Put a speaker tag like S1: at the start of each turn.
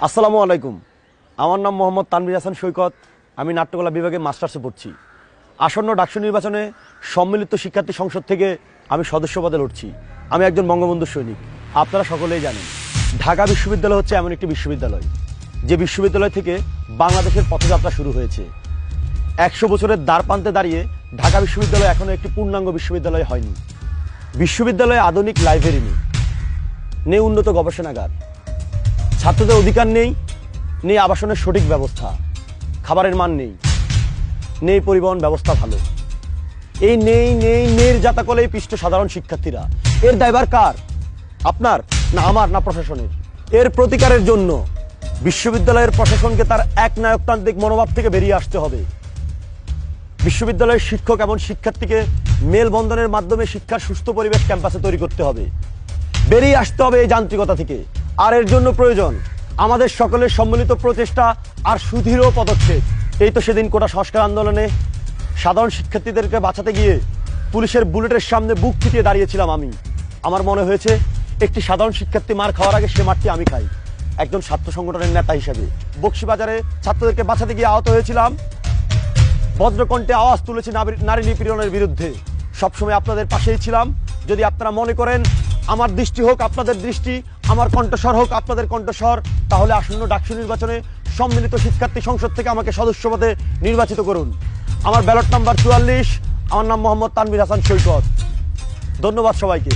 S1: আসসালামু আলাইকুম। আমার নাম মোহাম্মদ তানভীর হাসান সৈকত। আমি নাট্যকলা বিভাগে মাস্টার্সে পড়ছি। আসন্ন ডাকসু নির্বাচনে সম্মিলিত শিক্ষার্থী সংসদ থেকে আমি সদস্য পদে লড়ছি। আমি একজন বঙ্গবন্ধু সৈনিক, আপনারা সকলেই জানেন। ঢাকা বিশ্ববিদ্যালয় হচ্ছে এমন একটি বিশ্ববিদ্যালয় যে বিশ্ববিদ্যালয় থেকে বাংলাদেশের পথযাত্রা শুরু হয়েছে। 100 বছরের দ্বারপ্রান্তে দাঁড়িয়ে ঢাকা বিশ্ববিদ্যালয় এখনও একটি পূর্ণাঙ্গ বিশ্ববিদ্যালয় হয়নি। বিশ্ববিদ্যালয়ে আধুনিক লাইব্রেরি নেই উন্নত গবেষণাগার, ছাত্রদের অধিকার নেই আবাসনের সঠিক ব্যবস্থা, খাবারের মান নেই পরিবহন ব্যবস্থা ভালো। এই নেই জাতাকলেই পিষ্ট সাধারণ শিক্ষার্থীরা। এর দায়ভার কার? আপনার, না আমার, না প্রশাসনের? এর প্রতিকারের জন্য বিশ্ববিদ্যালয়ের প্রশাসনকে তার একনায়কতান্ত্রিক মনোভাব থেকে বেরিয়ে আসতে হবে। বিশ্ববিদ্যালয়ের শিক্ষক এবং শিক্ষার্থীকে মেলবন্ধনের মাধ্যমে শিক্ষার সুস্থ পরিবেশ ক্যাম্পাসে তৈরি করতে হবে। বেরিয়ে আসতে হবে এই যান্ত্রিকতা থেকে। আর এর জন্য প্রয়োজন আমাদের সকলের সম্মিলিত প্রচেষ্টা আর সুদৃঢ় পদক্ষেপ। এই তো সেদিন কোটা সংস্কার আন্দোলনে সাধারণ শিক্ষার্থীদেরকে বাঁচাতে গিয়ে পুলিশের বুলেটের সামনে বুক ফিটিয়ে দাঁড়িয়েছিলাম আমি। আমার মনে হয়েছে একটি সাধারণ শিক্ষার্থী মার খাওয়ার আগে সে মারটি আমি খাই। একজন ছাত্র সংগঠনের নেতা হিসেবে বকশীবাজারে ছাত্রদেরকে বাঁচাতে গিয়ে আহত হয়েছিলাম। বজ্রকণ্ঠে আওয়াজ তুলেছি নারী নিপীড়নের বিরুদ্ধে। সবসময় আপনাদের পাশেই ছিলাম। যদি আপনারা মনে করেন আমার দৃষ্টি হোক আপনাদের দৃষ্টি, আমার কণ্ঠস্বর হোক আপনাদের কণ্ঠস্বর, তাহলে আসন্ন ডাকসু নির্বাচনে সম্মিলিত শিক্ষার্থী সংসদ থেকে আমাকে সদস্য পদে নির্বাচিত করুন। আমার ব্যালট নাম্বার 44। আমার নাম মোহাম্মদ তানভীর হাসান সৈকত। ধন্যবাদ সবাইকে।